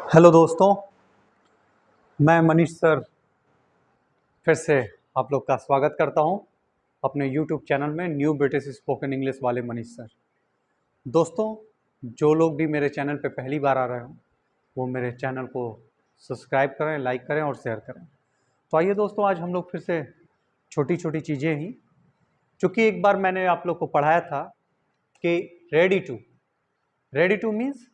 Hello दोस्तों, मैं Manish sir फिर से आप लोग का स्वागत करता हूं अपने यूट्यूब चैनल में न्यू ब्रिटिश स्पोकन इंग्लिश वाले मनीष सर। दोस्तों, जो लोग भी मेरे चैनल पे पहली बार आ रहे हो वो मेरे चैनल को सब्सक्राइब करें, लाइक करें और शेयर करें। तो आइए दोस्तों, आज हम लोग फिर से छोटी छोटी चीज़ें ही, चूँकि एक बार मैंने आप लोग को पढ़ाया था कि रेडी टू मीन्स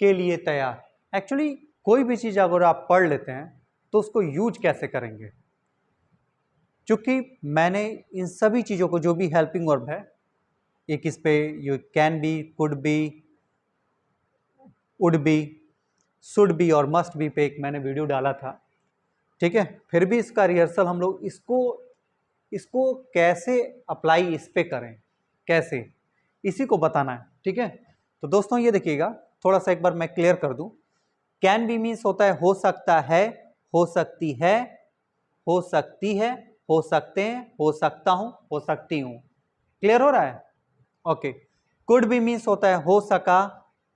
के लिए तैयार। एक्चुअली कोई भी चीज़ अगर आप पढ़ लेते हैं तो उसको यूज कैसे करेंगे, क्योंकि मैंने इन सभी चीज़ों को, जो भी हेल्पिंग वर्ब है, एक इस पे you can be, could be, would be, should be और मस्ट बी पे एक मैंने वीडियो डाला था, ठीक है। फिर भी इसका रिहर्सल हम लोग इसको कैसे अप्लाई इस पे करें, कैसे, इसी को बताना है, ठीक है। तो दोस्तों ये देखिएगा, थोड़ा सा एक बार मैं क्लियर कर दूं। कैन बी मीन्स होता है हो सकता है, हो सकती है, हो सकती है, हो सकते हैं, हो सकता हूं, हो सकती हूं। क्लियर हो रहा है? ओके। कुड बी मीन्स होता है हो सका,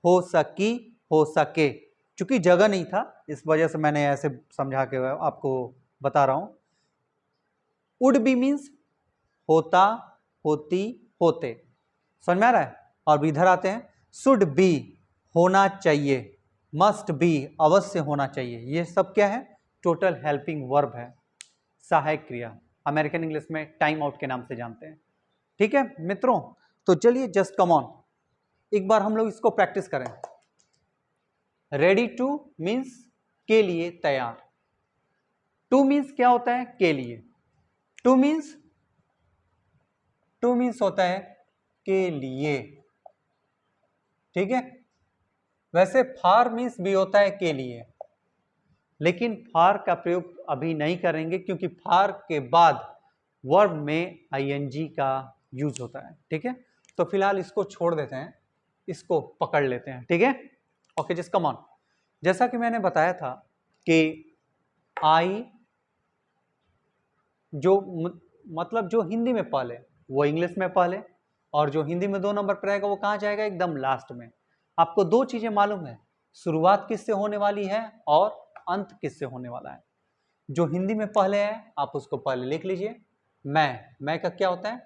हो सकी, हो सके। चूंकि जगह नहीं था इस वजह से मैंने ऐसे समझा के आपको बता रहा हूं। वुड बी मीन्स होता, होती, होते। समझ में आ रहा है? और इधर आते हैं, शुड बी होना चाहिए, मस्ट बी अवश्य होना चाहिए। ये सब क्या है? टोटल हेल्पिंग वर्ब है, सहायक क्रिया। अमेरिकन इंग्लिश में टाइम आउट के नाम से जानते हैं, ठीक है मित्रों। तो चलिए जस्ट कम ऑन, एक बार हम लोग इसको प्रैक्टिस करें। रेडी टू मीन्स के लिए तैयार। टू मीन्स क्या होता है? के लिए। टू मीन्स होता है के लिए, ठीक है। वैसे फार मीन्स भी होता है के लिए, लेकिन फार का प्रयोग अभी नहीं करेंगे क्योंकि फार के बाद वर्ब में आईएनजी का यूज होता है, ठीक है। तो फिलहाल इसको छोड़ देते हैं, इसको पकड़ लेते हैं, ठीक है। Okay, just come on. जैसा कि मैंने बताया था कि आई जो मतलब जो हिंदी में पहले वो इंग्लिश में पहले, और जो हिंदी में 2 नंबर पर आएगा वो कहाँ जाएगा? एकदम लास्ट में। आपको 2 चीजें मालूम है, शुरुआत किससे होने वाली है और अंत किससे होने वाला है। जो हिंदी में पहले है आप उसको पहले लिख लीजिए। मैं का क्या होता है?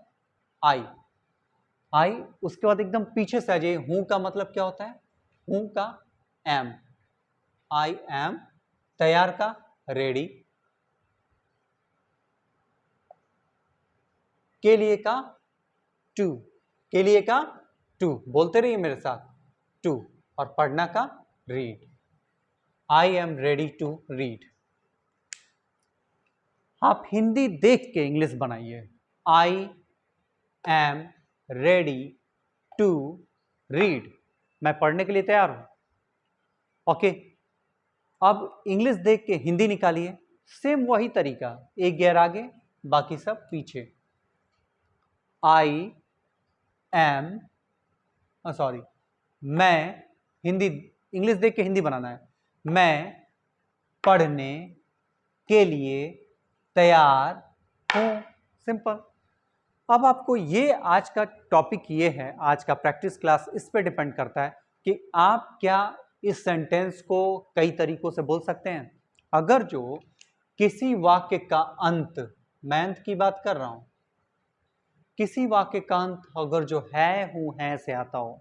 आई। उसके बाद एकदम पीछे से आ जाइए, हूं का मतलब क्या होता है? हूं का एम, आई एम। तैयार का रेडी, के लिए का टू, के लिए का टू, बोलते रहिए मेरे साथ, टू। और पढ़ना का read, I am ready to read. आप हिंदी देख के इंग्लिश बनाइए, I am ready to read. मैं पढ़ने के लिए तैयार हूं। ओके, अब इंग्लिश देख के हिंदी निकालिए, सेम वही तरीका, एक गियर आगे बाकी सब पीछे। आई एम, सॉरी, मैं, हिंदी इंग्लिश देख के हिंदी बनाना है। मैं पढ़ने के लिए तैयार हूं। सिंपल। अब आपको ये आज का टॉपिक ये है, आज का प्रैक्टिस क्लास इस पे डिपेंड करता है कि आप क्या इस सेंटेंस को कई तरीकों से बोल सकते हैं। अगर जो किसी वाक्य का अंत, मैं अंत की बात कर रहा हूं, किसी वाक्य का अंत अगर जो है, हूं, है से आता हो,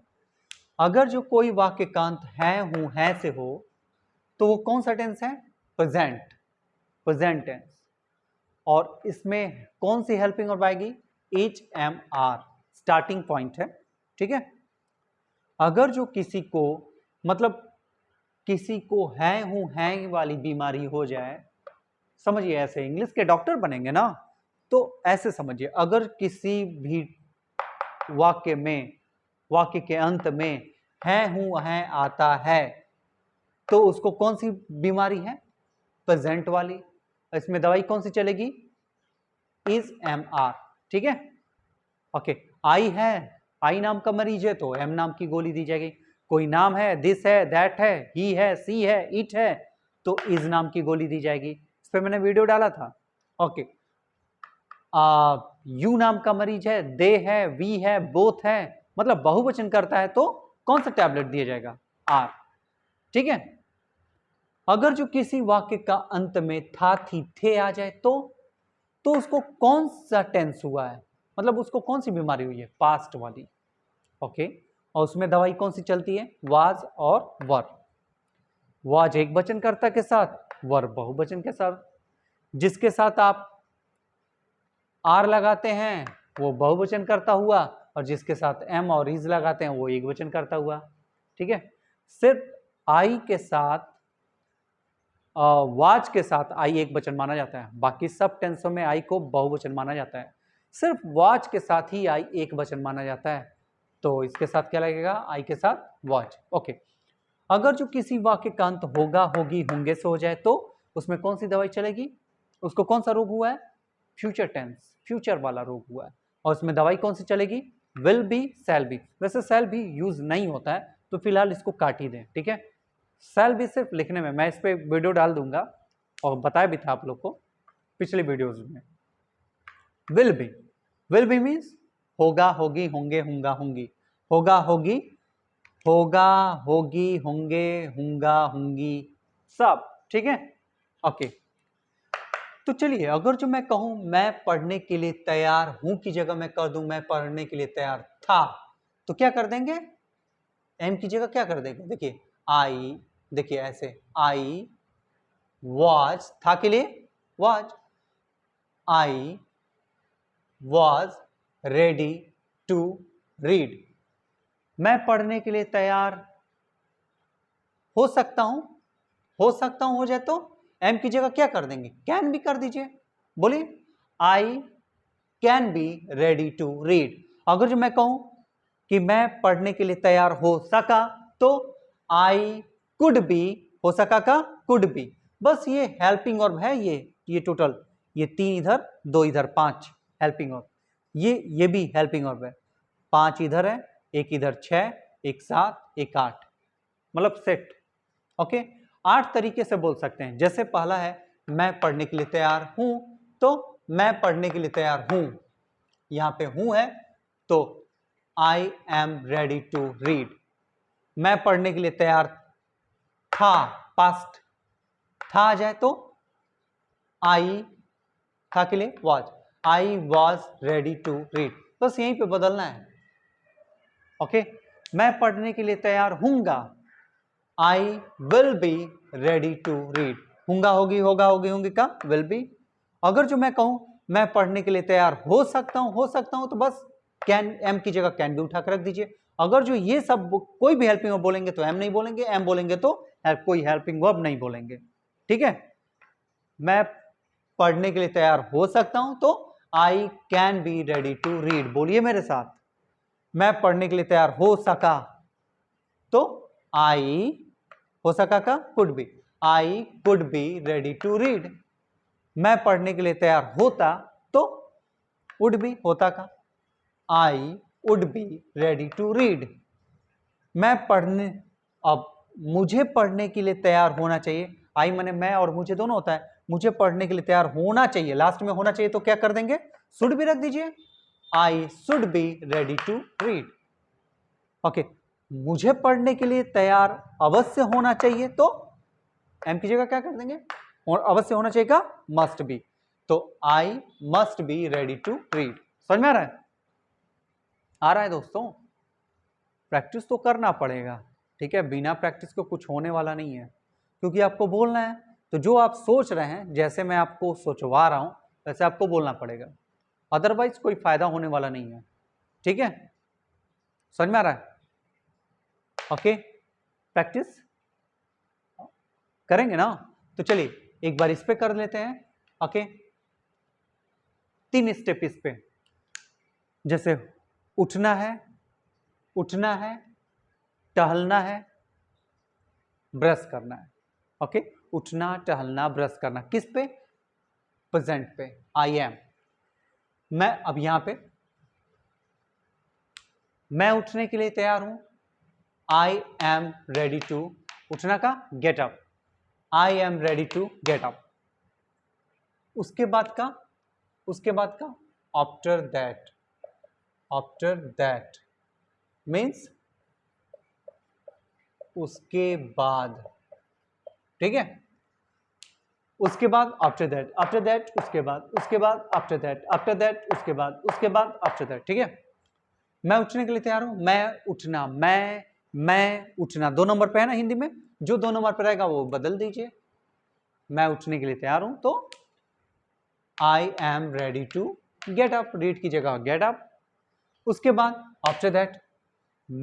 अगर जो कोई वाक्य का अंत है, हूं, है से हो, तो वो कौन सा टेंस है? Present, present tense. और इसमें कौन सी हेल्पिंग वर्ब आएगी? H M R, starting point है, ठीक है। अगर जो किसी को, मतलब किसी को है, हूं, है वाली बीमारी हो जाए, समझिए ऐसे इंग्लिश के डॉक्टर बनेंगे ना, तो ऐसे समझिए, अगर किसी भी वाक्य में, वाक्य के अंत में है, हूं, है आता है, तो उसको कौन सी बीमारी है? प्रेजेंट वाली। इसमें दवाई कौन सी चलेगी? इज एम आर, ठीक है। ओके, आई है, आई नाम का मरीज है तो एम नाम की गोली दी जाएगी। कोई नाम है, दिस है, दैट है, ही है, सी है, इट है, तो इज नाम की गोली दी जाएगी। इस पर मैंने वीडियो डाला था। ओके, यू नाम का मरीज है, दे है, वी है, बोथ है, मतलब बहुवचन करता है तो कौन सा टैबलेट दिया जाएगा? आर। ठीक है। अगर जो किसी वाक्य का अंत में था, थी, थे आ जाए तो उसको कौन सा टेंस हुआ है, मतलब उसको कौन सी बीमारी हुई है, पास्ट वाली। ओके, और उसमें दवाई कौन सी चलती है, वाज और वर। वाज एक वचनकर्ता के साथ, वर बहुवचन के साथ। जिसके साथ आप आर लगाते हैं वो बहुवचनकर्ता हुआ, और जिसके साथ एम और इज लगाते हैं वो एक वचनकर्ता हुआ। ठीक है, सिर्फ आई के साथ वाज के साथ आई एक वचन माना जाता है, बाकी सब टेंसों में आई को बहुवचन माना जाता है। सिर्फ वाज के साथ ही आई एक वचन माना जाता है, तो इसके साथ क्या लगेगा, आई के साथ वाज। ओके, अगर जो किसी वाक्य का अंत होगा, होगी, होंगे से हो जाए तो उसमें कौन सी दवाई चलेगी, उसको कौन सा रोग हुआ है, फ्यूचर टेंस, फ्यूचर वाला रोग हुआ है, और उसमें दवाई कौन सी चलेगी, विल बी, शैल बी। वैसे शैल भी यूज नहीं होता है तो फिलहाल इसको काट ही दें, ठीक है। शैल भी सिर्फ लिखने में, मैं इस पे वीडियो डाल दूंगा और बताया भी था आप लोग को पिछले वीडियोस में। विल बी मीन्स होगा, होगी, होंगे, होंगा, होंगी, होगा, होगी, होगा, होगी, होंगे, होंगा, होंगी, सब ठीक है। ओके, तो चलिए, अगर जो मैं कहूं मैं पढ़ने के लिए तैयार हूं की जगह मैं कर दूं मैं पढ़ने के लिए तैयार था, तो क्या कर देंगे, एम की जगह क्या कर देंगे, देखिए आई, देखिए ऐसे आई वॉज, था के लिए was, I was ready to read. मैं पढ़ने के लिए तैयार हो सकता हूं, हो जाए तो एम की जगह क्या कर देंगे, कैन भी कर दीजिए। बोलिए, I can be ready to read. अगर जो मैं कहूं कि मैं पढ़ने के लिए तैयार हो सका तो आई कुड बी, हो सका का कुड बी। बस ये हेल्पिंग वर्ब है, ये टोटल, ये 3 इधर 2 इधर 5 हेल्पिंग वर्ब, ये भी हेल्पिंग वर्ब है। 5 इधर है, एक इधर 6, एक 7, एक 8, मतलब सेट। ओके, 8 तरीके से बोल सकते हैं। जैसे पहला है मैं पढ़ने के लिए तैयार हूं, तो मैं पढ़ने के लिए तैयार हूं, यहां पे हूं है तो I am ready to read. मैं पढ़ने के लिए तैयार था, पास्ट था आ जाए तो आई, था के लिए was, I was ready to read, बस यहीं पे बदलना है। ओके, मैं पढ़ने के लिए तैयार हूंगा, I will be ready to read. हूंगा, होगी, होगा, होगी, होंगी का विल बी। अगर जो मैं कहूं मैं पढ़ने के लिए तैयार हो सकता हूं तो बस कैन, एम की जगह कैन भी उठाकर रख दीजिए। अगर जो ये सब कोई भी हेल्पिंग वर्ब बोलेंगे तो एम नहीं बोलेंगे, एम बोलेंगे तो कोई हेल्पिंग वर्ब नहीं बोलेंगे, ठीक है। मैं पढ़ने के लिए तैयार हो सकता हूं तो I can be ready to read. बोलिए मेरे साथ, मैं पढ़ने के लिए तैयार हो सका तो आई, हो सका का could be, I could be ready to read. मैं पढ़ने के लिए तैयार होता तो वुड बी, होता का, I would be ready to read. मैं पढ़ने, अब मुझे पढ़ने के लिए तैयार होना चाहिए, आई माने मैं और मुझे दोनों होता है, मुझे पढ़ने के लिए तैयार होना चाहिए, लास्ट में होना चाहिए तो क्या कर देंगे, शुड भी रख दीजिए, I should be ready to read. Okay, मुझे पढ़ने के लिए तैयार अवश्य होना चाहिए तो एम की जगह क्या कर देंगे, और अवश्य होना चाहिए का मस्ट बी, तो I must be ready to read. समझ में आ रहा है, आ रहा है दोस्तों, प्रैक्टिस तो करना पड़ेगा, ठीक है, बिना प्रैक्टिस को कुछ होने वाला नहीं है, क्योंकि आपको बोलना है, तो जो आप सोच रहे हैं जैसे मैं आपको सोचवा रहा हूं वैसे आपको बोलना पड़ेगा, अदरवाइज कोई फायदा होने वाला नहीं है, ठीक है। समझ में आ रहा है, ओके, प्रैक्टिस करेंगे ना, तो चलिए एक बार इस पे कर लेते हैं। ओके, 3 स्टेप इस पे, जैसे उठना है, उठना है, टहलना है, ब्रश करना है। ओके, उठना, टहलना, ब्रश करना, किस पे, प्रेजेंट पे, आई एम। मैं अब यहां पे मैं उठने के लिए तैयार हूं, आई एम रेडी टू, उठना का get up, I am ready to get up. उसके बाद का, after that, after that means उसके बाद, ठीक है, उसके बाद आफ्टर दैट उसके बाद, उसके बाद आफ्टर दैट उसके बाद, उसके बाद आफ्टर दैट, ठीक है। मैं उठने के लिए तैयार हूं, मैं उठना, मैं उठना 2 नंबर पे है ना हिंदी में, जो 2 नंबर पे रहेगा वो बदल दीजिए। मैं उठने के लिए तैयार हूं तो I am ready to get up, read की जगह गेट अप। उसके बाद आफ्टर दैट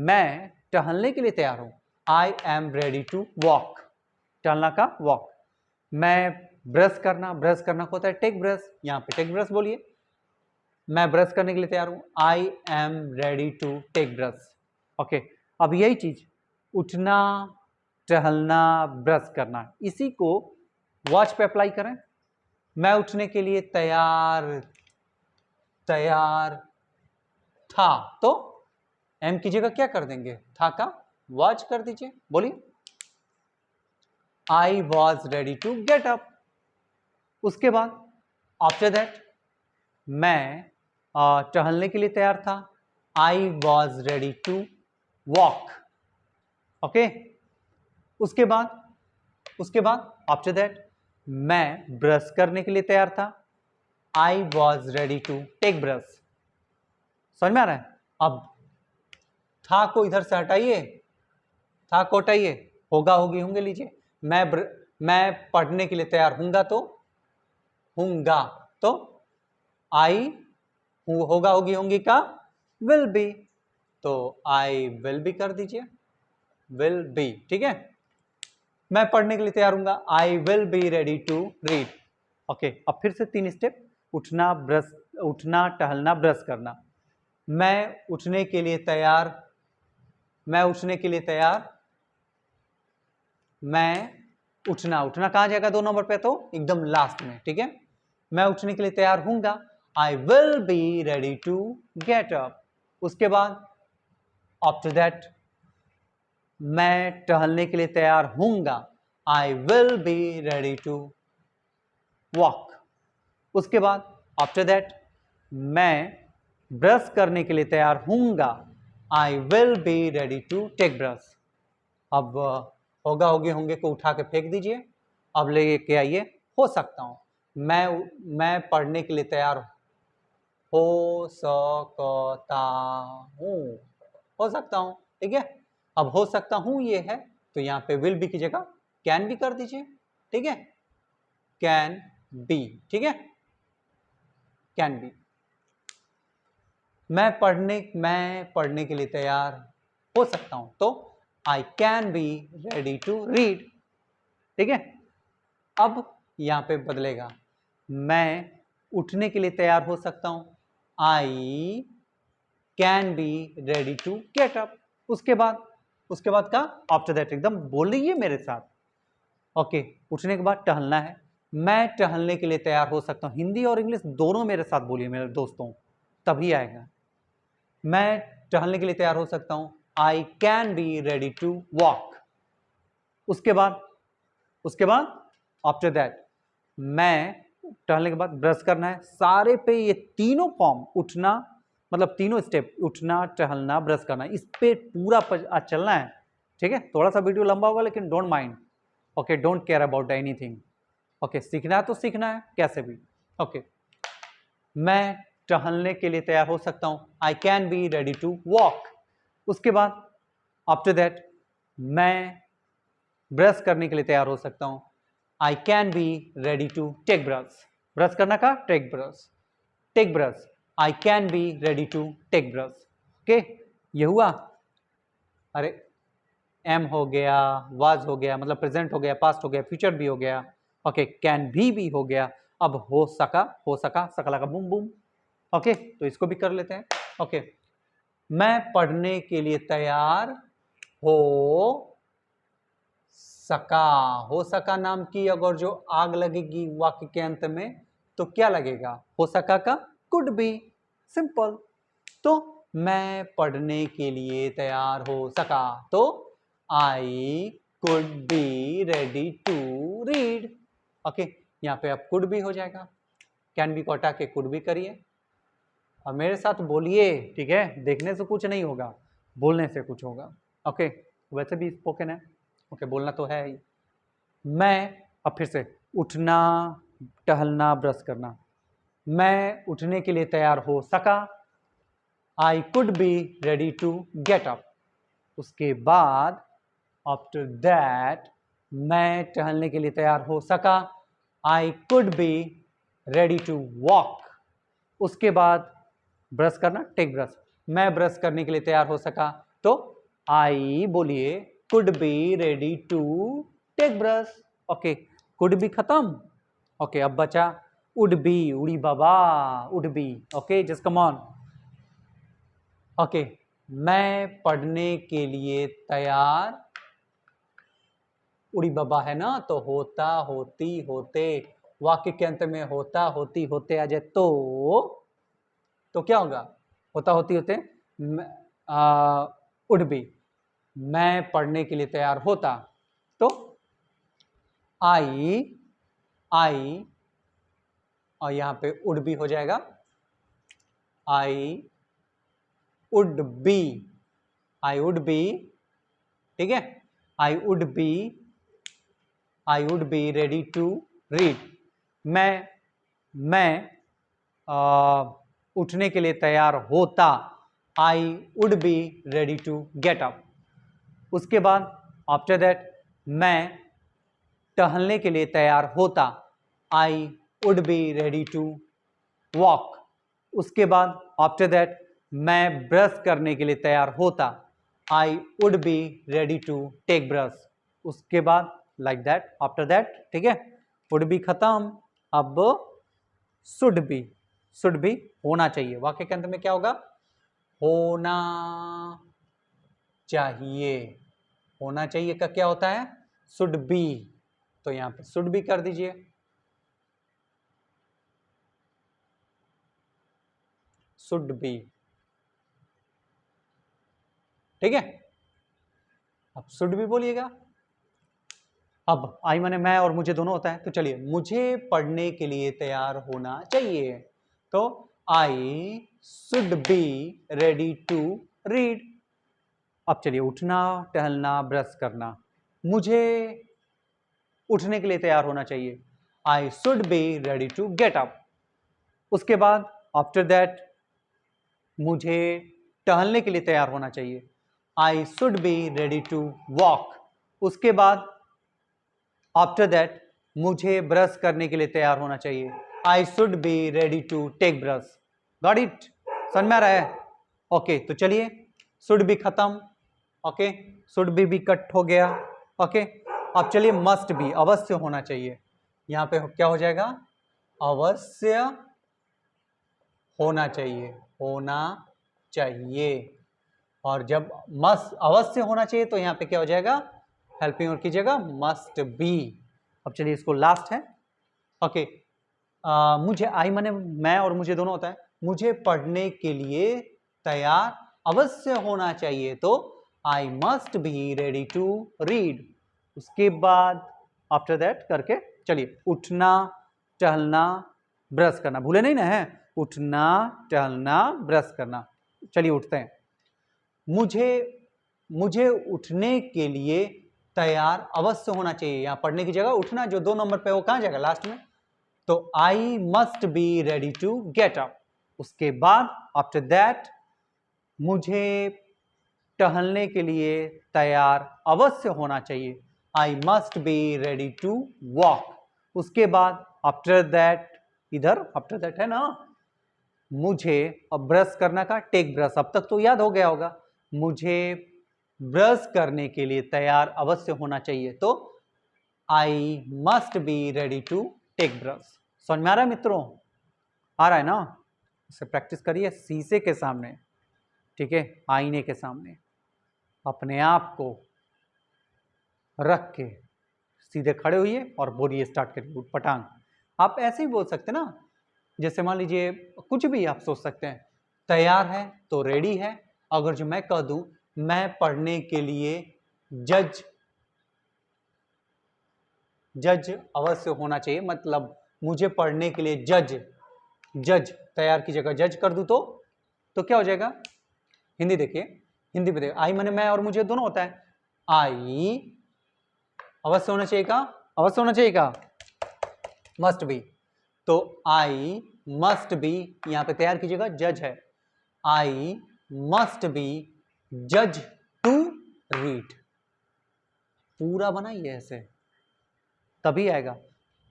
मैं टहलने के लिए तैयार हूं, I am ready to walk, टहलना का वॉक। मैं ब्रश करना को होता है टेक ब्रश, यहां पे टेक ब्रश बोलिए। मैं ब्रश करने के लिए तैयार हूं, I am ready to take brush. Okay, अब यही चीज उठना, टहलना, ब्रश करना, इसी को वॉच पे अप्लाई करें। मैं उठने के लिए तैयार था, तो एम की जगह क्या कर देंगे, था का वॉच कर दीजिए। बोलिए, I was ready to get up. उसके बाद आफ्टर दैट मैं टहलने के लिए तैयार था, I was ready to walk. Okay, उसके बाद आफ्टर दैट मैं ब्रश करने के लिए तैयार था, I was ready to take brush. समझ में आ रहा है? अब था को इधर से हटाइए, था को हटाइए, होगा होगी होंगे लीजिए। मैं पढ़ने के लिए तैयार हूंगा तो आई होगा होगी होंगी का विल बी, तो आई विल बी कर दीजिए, विल बी, ठीक है। मैं पढ़ने के लिए तैयार हूंगा, I will be ready to read. Okay, अब फिर से 3 स्टेप, उठना, टहलना, ब्रश करना। मैं उठने के लिए तैयार, मैं उठना कहां जाएगा 2 नंबर पे, तो एकदम लास्ट में, ठीक है। मैं उठने के लिए तैयार हूंगा, I will be ready to get up. उसके बाद आफ्टर दैट मैं टहलने के लिए तैयार हूंगा, I will be ready to walk. उसके बाद आफ्टर दैट मैं ब्रश करने के लिए तैयार हूंगा, I will be ready to take brush. अब होगा होगे होंगे को उठा के फेंक दीजिए, अब लेके आइए हो सकता हूं। मैं पढ़ने के लिए तैयार हो सकता हूं, हो सकता हूं, ठीक है। अब हो सकता हूं ये है, तो यहां पे विल बी की जगह कैन बी कर दीजिए, ठीक है, कैन बी, ठीक है, कैन बी। मैं पढ़ने के लिए तैयार हो सकता हूं, तो I can be ready to read, ठीक है। अब यहां पे बदलेगा, मैं उठने के लिए तैयार हो सकता हूं, I can be ready to get up. उसके बाद का आफ्टर दैट एकदम बोल रही है मेरे साथ। ओके, उठने के बाद टहलना है, मैं टहलने के लिए तैयार हो सकता हूं, हिंदी और इंग्लिश दोनों मेरे साथ बोलिए मेरे दोस्तों, तभी आएगा। मैं टहलने के लिए तैयार हो सकता हूं, I can be ready to walk. उसके बाद आफ्टर दैट मैं टहलने के बाद ब्रश करना है। सारे पे ये तीनों फॉर्म, उठना मतलब तीनों स्टेप, उठना, टहलना, ब्रश करना, इस पे पूरा आज चलना है, ठीक है। थोड़ा सा वीडियो लंबा होगा लेकिन don't mind, okay, don't care about anything. Okay, सीखना है तो सीखना है कैसे भी। ओके, मैं टहलने के लिए तैयार हो सकता हूं, I can be ready to walk. उसके बाद आफ्टर दैट मैं ब्रश करने के लिए तैयार हो सकता हूं, I can be ready to take brush. Brush करना का take brush, I can be ready to take brush. Okay, ये हुआ। अरे एम हो गया, वाज हो गया, मतलब प्रेजेंट हो गया, पास्ट हो गया, फ्यूचर भी हो गया। ओके, कैन भी हो गया। अब हो सका, सकला का बूम बूम। ओके, तो इसको भी कर लेते हैं। ओके, मैं पढ़ने के लिए तैयार हो सका नाम की अगर जो आग लगेगी वाक्य के अंत में तो क्या लगेगा, हो सका का कुड बी, सिंपल। तो मैं पढ़ने के लिए तैयार हो सका, तो I could be ready to read. Okay, यहां पे अब कुड बी हो जाएगा, कैन बी को हटा के कुड बी करिए और मेरे साथ बोलिए, ठीक है। देखने से कुछ नहीं होगा, बोलने से कुछ होगा। ओके, वैसे भी स्पोकन है। ओके, बोलना तो है ही। मैं, अब फिर से, उठना, टहलना, ब्रश करना। मैं उठने के लिए तैयार हो सका। I could be ready to get up. उसके बाद आफ्टर दैट मैं टहलने के लिए तैयार हो सका। I could be ready to walk. उसके बाद ब्रश करना, टेक ब्रश। मैं ब्रश करने के लिए तैयार हो सका, तो आई बोलिए could be ready to take brush. Okay, could be खत्म। ओके, अब बचा वुड बी, उड़ी बाबा, would be. Okay, just come on. Okay, मैं पढ़ने के लिए तैयार, उड़ी बाबा है ना, तो होता, होती, होते, वाक्य के अंत में होता, होती, होते आ जाए तो क्या होगा? होता, होती, होते, वुड बी। मैं पढ़ने के लिए तैयार होता, तो आई और यहां पे वुड बी हो जाएगा। I would be, I would be, ठीक है, I would be ready to read. मैं उठने के लिए तैयार होता। I would be ready to get up. उसके बाद आफ्टर दैट मैं टहलने के लिए तैयार होता। I would be ready to walk. उसके बाद आफ्टर दैट मैं ब्रश करने के लिए तैयार होता। I would be ready to take brush. उसके बाद लाइक दैट, आफ्टर दैट, ठीक है, वुड बी खत्म। अब शुड बी होना चाहिए। वाक्य के अंत में क्या होगा? होना चाहिए। होना चाहिए का क्या होता है? Should be. तो यहां पे शुड बी कर दीजिए। शुड बी, ठीक है। अब शुड बी बोलिएगा। अब आई माने मैं और मुझे दोनों होता है, तो चलिए, मुझे पढ़ने के लिए तैयार होना चाहिए, तो I should be ready to read. अब चलिए, उठना, टहलना, ब्रश करना। मुझे उठने के लिए तैयार होना चाहिए। I should be ready to get up. उसके बाद आफ्टर दैट मुझे टहलने के लिए तैयार होना चाहिए। I should be ready to walk. उसके बाद आफ्टर दैट मुझे ब्रश करने के लिए तैयार होना चाहिए। I should be ready to take brush. Got it? समझ में आ रहा है? ओके, तो चलिए, शुड बी खत्म। ओके, शुड बी कट हो गया। ओके, अब चलिए, मस्ट बी, अवश्य होना चाहिए। यहां पे क्या हो जाएगा? अवश्य होना चाहिए, होना चाहिए। और जब मस्ट, अवश्य होना चाहिए, तो यहां पे क्या हो जाएगा? हेल्पिंग वर्ब की जगह मस्ट बी। अब चलिए, इसको लास्ट है। ओके, मुझे, आई माने मैं और मुझे दोनों होता है। मुझे पढ़ने के लिए तैयार अवश्य होना चाहिए, तो I must be ready to read. उसके बाद आफ्टर दैट करके चलिए, उठना, टहलना, ब्रश करना, भूले नहीं ना है? उठना, टहलना, ब्रश करना। चलिए, उठते हैं। मुझे उठने के लिए तैयार अवश्य होना चाहिए। यहां पढ़ने की जगह उठना, जो 2 नंबर पे वो कहां जाएगा? लास्ट में। तो I must be ready to get up. उसके बाद आफ्टर दैट मुझे टहलने के लिए तैयार अवश्य होना चाहिए। I must be ready to walk. उसके बाद आफ्टर दैट, इधर आफ्टर दैट है ना, मुझे अब ब्रश करना का टेक ब्रश, अब तक तो याद हो गया होगा। मुझे ब्रश करने के लिए तैयार अवश्य होना चाहिए, तो I must be ready to take brush. समझ में आ रहा है मित्रों? आ रहा है ना? इसे प्रैक्टिस करिए शीशे के सामने, ठीक है, आईने के सामने अपने आप को रख के सीधे खड़े होइए और बोलिए, स्टार्ट करिए, उठपटांग। आप ऐसे ही बोल सकते ना, जैसे मान लीजिए कुछ भी आप सोच सकते हैं। तैयार है तो रेडी है। अगर जो मैं कह दूं, मैं पढ़ने के लिए जज अवश्य होना चाहिए, मतलब मुझे पढ़ने के लिए जज तैयार की जगह जज कर दूं, तो क्या हो जाएगा? हिंदी देखिए, हिंदी में देखिए, आई माने मैं और मुझे दोनों होता है। आई अवश्य होना चाहिए, का अवश्य होना चाहिए, का मस्ट बी। तो आई मस्ट बी, यहां पे तैयार कीजिएगा, जज है, आई मस्ट बी जज टू रीड। पूरा बनाइए ऐसे, तभी आएगा।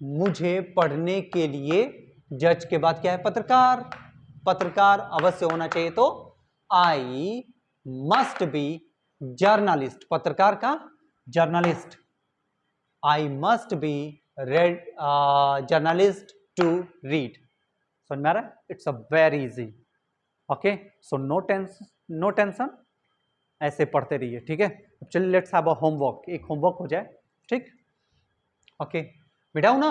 मुझे पढ़ने के लिए, जज के बाद क्या है, पत्रकार, पत्रकार अवश्य होना चाहिए, तो आई मस्ट बी जर्नलिस्ट, पत्रकार का journalist, I must be red journalist to read. समझ में आ रहा है? It's a very easy. Okay, so no tension, ऐसे पढ़ते रहिए, ठीक है। अब चलिए लेट्स हैव अ होमवर्क, एक होमवर्क हो जाए, ठीक। ओके, मिटाऊ ना?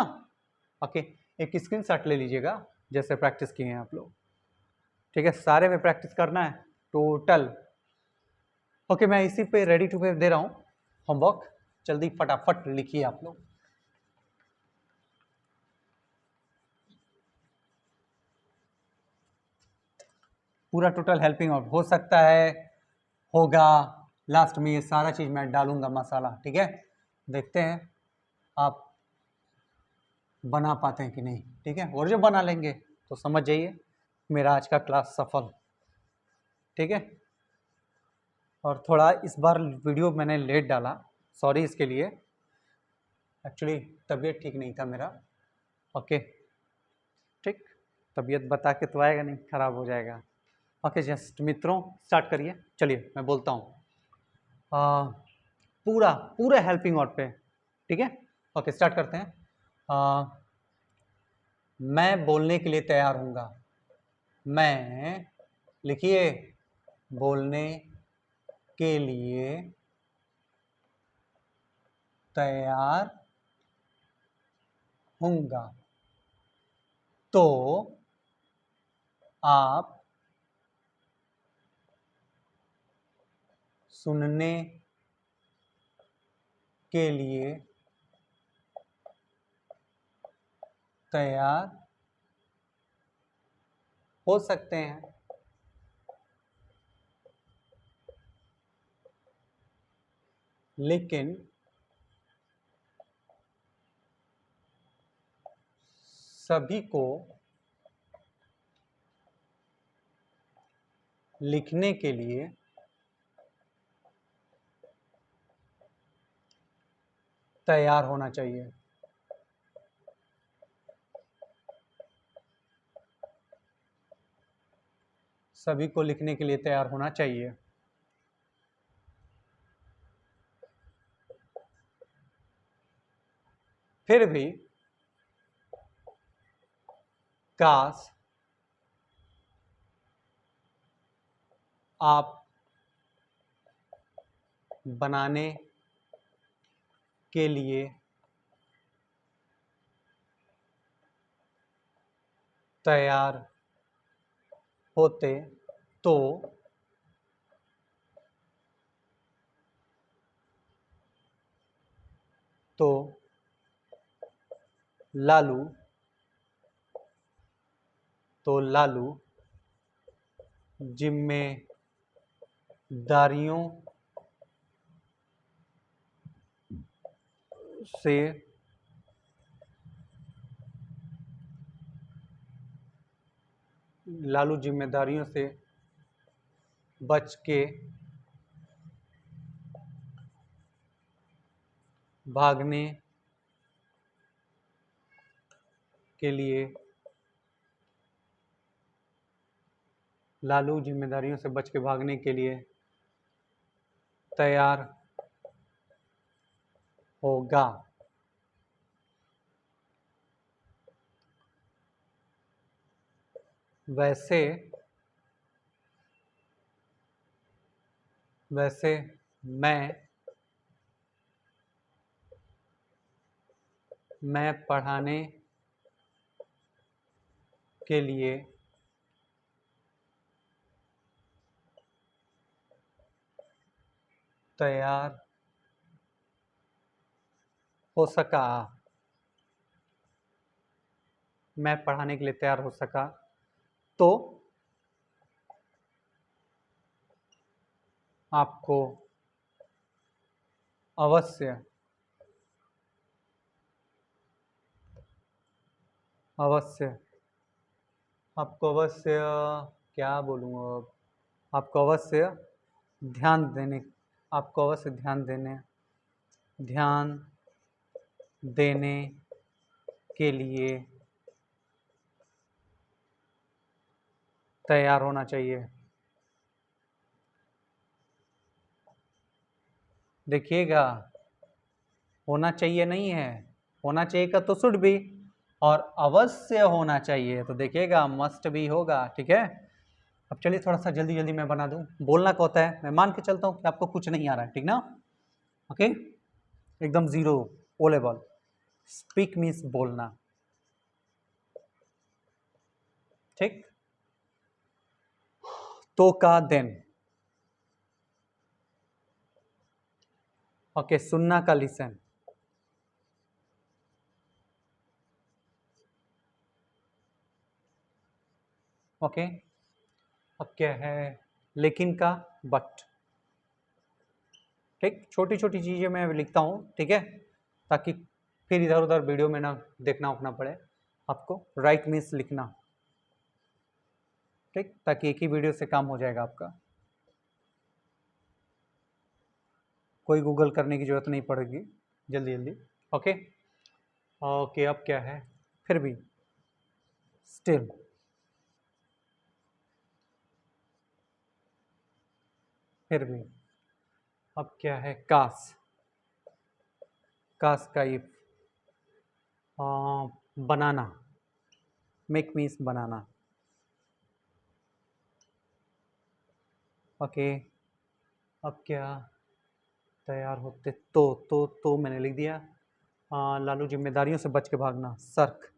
ओके, एक स्क्रीनशॉट ले लीजिएगा, जैसे प्रैक्टिस किए हैं आप लोग, ठीक है। सारे में प्रैक्टिस करना है टोटल। ओके, मैं इसी पे रेडी टू पे दे रहा हूं होमवर्क, जल्दी फटाफट लिखिए आप लोग। पूरा टोटल हेल्पिंग आउट हो सकता है, होगा, लास्ट में ये सारा चीज मैं डालूंगा मसाला, ठीक है। देखते हैं आप बना पाते हैं कि नहीं, ठीक है। और जो बना लेंगे तो समझ जाइए मेरा आज का क्लास सफल, ठीक है। और थोड़ा इस बार वीडियो मैंने लेट डाला, सॉरी इसके लिए, एक्चुअली तबीयत ठीक नहीं था मेरा। ओके, ठीक, तबीयत बता के तो आएगा नहीं, खराब हो जाएगा। ओके जस्ट मित्रों, स्टार्ट करिए, चलिए मैं बोलता हूँ पूरा पूरा हेल्पिंग आउट पे, ठीक है। ओके, स्टार्ट करते हैं। मैं बोलने के लिए तैयार हूँगा, मैं, लिखिए, बोलने के लिए तैयार हूँगा, तो आप सुनने के लिए तैयार हो सकते हैं, लेकिन सभी को लिखने के लिए तैयार होना चाहिए। सभी को लिखने के लिए तैयार होना चाहिए। फिर भी काश आप बनाने के लिए तैयार होते तो तो लालू जिम्मेदारियों से बच के भागने के लिए तैयार होगा। वैसे मैं पढ़ाने के लिए तैयार हो सका, मैं पढ़ाने के लिए तैयार हो सका, तो आपको अवश्य, अवश्य, आपको अवश्य क्या बोलूँ अब, आपको अवश्य ध्यान देने, आपको अवश्य ध्यान देने के लिए तैयार होना चाहिए। देखिएगा, होना चाहिए नहीं है, होना चाहिए का तो शुड भी, और अवश्य होना चाहिए तो देखिएगा मस्ट भी होगा। ठीक है, अब चलिए थोड़ा सा जल्दी जल्दी मैं बना दूं। बोलना क्या होता है, मैं मान के चलता हूँ कि आपको कुछ नहीं आ रहा है, ठीक ना? ओके, एकदम zero, O level. Speak means बोलना, ठीक। तो का देन, ओके। सुनना का लिसन, ओके। अब क्या है, लेकिन का बट, ठीक। छोटी छोटी चीजें मैं लिखता हूँ, ठीक है, ताकि फिर इधर उधर वीडियो में ना देखना उठना पड़े आपको। राइट मीन्स लिखना, ठीक, ताकि एक ही वीडियो से काम हो जाएगा आपका, कोई गूगल करने की जरूरत नहीं पड़ेगी जल्दी जल्दी। Okay, okay. अब क्या है, फिर भी, स्टिल, फिर भी। अब क्या है, काश, काश का if, banana, make means banana, okay. अब क्या, तैयार होते तो मैंने लिख दिया। लालू जिम्मेदारियों से बच के भागना, सर्क,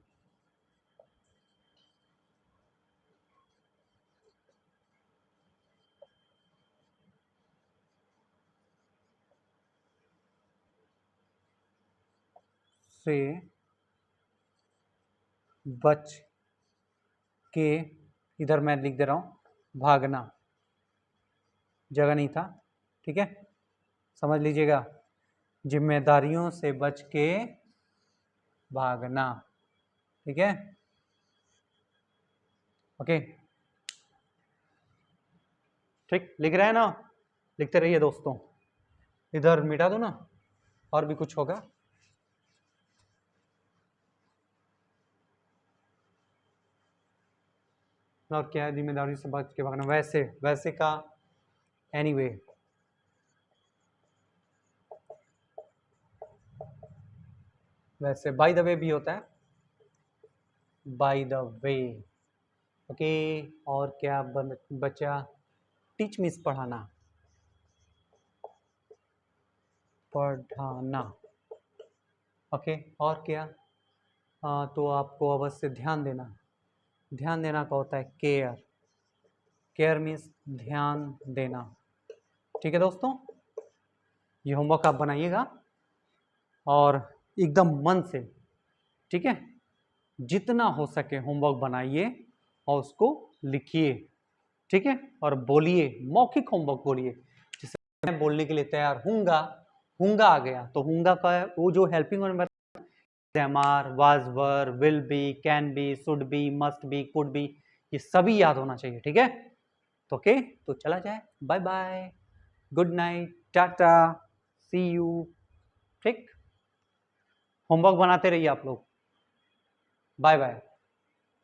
से बच के, इधर मैं लिख दे रहा हूँ भागना, जगह नहीं था, ठीक है, समझ लीजिएगा। जिम्मेदारियों से बच के भागना, ठीक है, ओके, ठीक। लिख रहे हैं ना, लिखते रहिए दोस्तों। इधर मिटा दो ना, और भी कुछ होगा। और क्या है, जिम्मेदारी से बच के भागना, वैसे, वैसे का एनीवे, वैसे बाय द वे भी होता है, बाय द वे, ओके। और क्या बचा, टीच मीन्स पढ़ाना, पढ़ाना, ओके। और क्या, तो आपको अवश्य ध्यान देना, ध्यान देना का होता है केयर, केयर मीन्स ध्यान देना, ठीक है दोस्तों। ये होमवर्क आप बनाइएगा और एकदम मन से, ठीक है, जितना हो सके होमवर्क बनाइए और उसको लिखिए, ठीक है, और बोलिए, मौखिक होमवर्क बोलिए। जैसे मैं बोलने के लिए तैयार हूँगा, हूँगा आ गया तो हूँगा का वो जो helping verb, MR, was were, will be, can be, should be, must be, could be, ये सभी याद होना चाहिए, ठीक है। तो ओके, तो चला जाए, bye bye, good night, tata, see you, ठीक। होमवर्क बनाते रहिए आप लोग, बाय बाय।